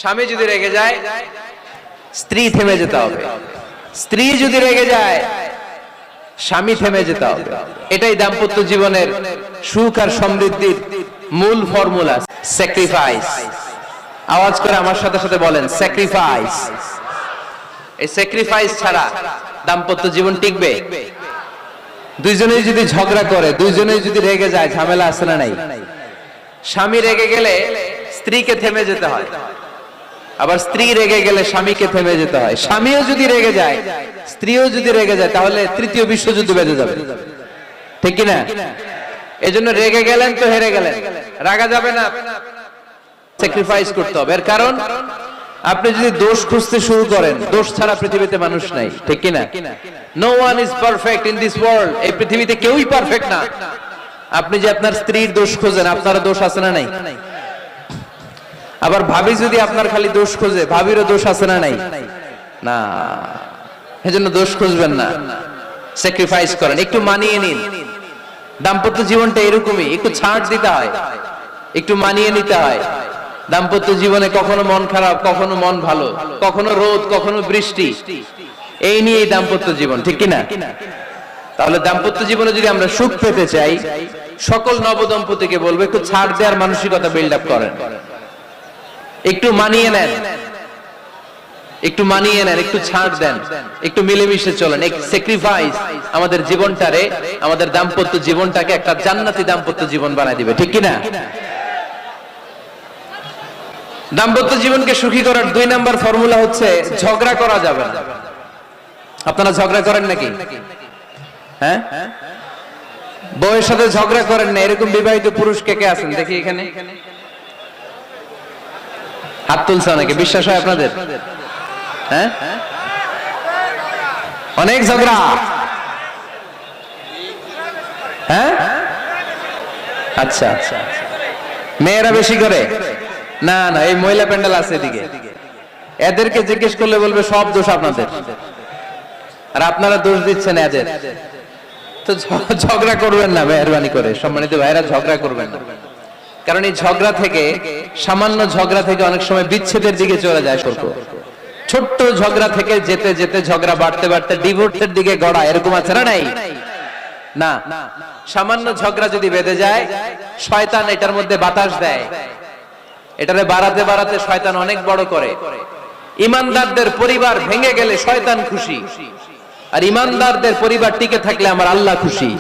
স্বামী যদি রেগে যায় স্ত্রী থেমে যেতে হবে, স্ত্রী যদি রেগে যায় স্বামী থেমে যেতে হবে। এটাই দাম্পত্য জীবনের সুখ আর সমৃদ্ধির মূল ফর্মুলা। স্যাক্রিফাইস। আওয়াজ করে আমার সাথে সাথে বলেন, স্যাক্রিফাইস। এই স্যাক্রিফাইস ছাড়া দাম্পত্য জীবন টিকবে? দুইজনেই যদি ঝগড়া করে, দুইজনেই যদি রেগে যায়, ঝামেলা আছে না নাই? স্বামী রেগে গেলে স্ত্রীকে থেমে যেতে হয়, আবার স্ত্রী রেগে গেলে স্বামীকে থেমে যেতে হয়। স্বামীও যদি রেগে যায়, স্ত্রীও যদি রেগে যায়, তাহলে তৃতীয় বিশ্বযুদ্ধ বেঁধে যাবে, ঠিক কি না? এজন্য রেগে গেলেন তো হেরে গেলেন, রাগা যাবে না, স্যাক্রিফাইস করতে হবে। এর কারণ আপনি যদি দোষ খুঁজতে শুরু করেন, দোষ ছাড়া পৃথিবীতে মানুষ নাই, ঠিক কি না? No one is perfect in this world. এই পৃথিবীতে কেউই পারফেক্ট না। আপনি যে আপনার স্ত্রীর দোষ খোঁজেন, আপনারও দোষ আছে না নাই? আবার ভাবি যদি আপনার খালি দোষ খোঁজে, ভাবিরও দোষ আছে না নাই? না, এজন্য দোষ খুঁজবেন না, স্যাক্রিফাইস করেন, একটু মানিয়ে নিন। দাম্পত্য জীবনটা এরকমই, একটু ছাড় দিতে হয়, একটু মানিয়ে নিতে হয়। দাম্পত্য জীবনে কখনো মন খারাপ, কখনো মন ভালো, কখনো রোদ, কখনো বৃষ্টি, এই নিয়েই দাম্পত্য জীবন, ঠিক কিনা? তাহলে দাম্পত্য জীবনে যদি আমরা সুখ পেতে চাই, সকল নবদম্পতিকে বলবো একটু ছাড় দেওয়ার মানসিকতা বিল্ড আপ করেন, একটু মানিয়ে নেন, একটু মানিয়ে নেন, একটু ছাড় দেন, একটু মিলেমিশে চলেন। এক স্যাক্রিফাইস আমাদের জীবনটারে, আমাদের দাম্পত্য জীবনটাকে একটা জান্নাতি দাম্পত্য জীবন বানায় দিবে, ঠিক কিনা? দাম্পত্য জীবনকে সুখী করার 2 নাম্বার ফর্মুলা হচ্ছে ঝগড়া করা যাবে না। আপনারা ঝগড়া করেন নাকি? হ্যাঁ, বউয়ের সাথে ঝগড়া করেন না এরকম বিবাহিত পুরুষ কে কে আছেন দেখি এখানে? হাত তুলছে অনেকে, বিশ্বাস হয় আপনাদের? হ্যাঁ, অনেক ঝগড়া। হ্যাঁ, আচ্ছা, মেয়েরা বেশি করে? না না, এই মহিলা প্যান্ডেল আছে এদিকে, এদেরকে জিজ্ঞেস করলে বলবে সব দোষ আপনাদের, আর আপনারা দোষ দিচ্ছেন এদের। তো ঝগড়া করবেন না মেহরবানি করে, সম্মানিত ভাইরা, ঝগড়া করবেন না। কারণ এই ঝগড়া থেকে, সামান্য ঝগড়া থেকে অনেক সময় বিচ্ছেদের দিকে চলে যায় সম্পর্ক। ছোট্ট ঝগড়া থেকে যেতে যেতে ঝগড়া বাড়তে বাড়তে ডিভোর্সের দিকে গড়া, এরকম আছে না নাই? না, সামান্য ঝগড়া যদি বেঁধে যায়, শয়তান এটার মধ্যে বাতাস দেয়, এটারে বাড়াতে বাড়াতে শয়তান অনেক বড় করে। ইমানদারদের পরিবার ভেঙে গেলে শয়তান খুশি, আর ইমানদারদের পরিবার টিকে থাকলে আমার আল্লাহ খুশি।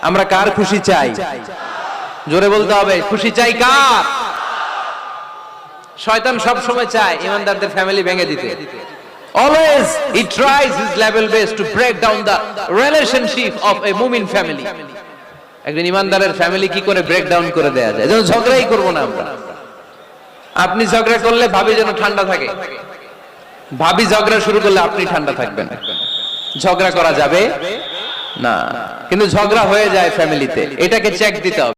আমরা কার খুশি চাই? জোরে বলতে হবে, খুশি চাই কার? শয়তান সব সময় চায় ইমানদারদের ফ্যামিলি ভেঙে দিতে। Always he tries his level best to break down the relationship of a mu'min family. একজন ইমানদারের ফ্যামিলি কি করে ব্রেক ডাউন করে দেয়া যায়? যেন ঝগড়াই করব না আমরা। আপনি ঝগড়া করলে ভাবি যেন ঠান্ডা থাকে, ভাবি ঝগড়া শুরু করলে আপনি ঠান্ডা থাকবেন। ঝগড়া করা যাবে না, কিন্তু ঝগড়া হয়ে যায় ফ্যামিলিতে, এটাকে চেক দিতে হবে।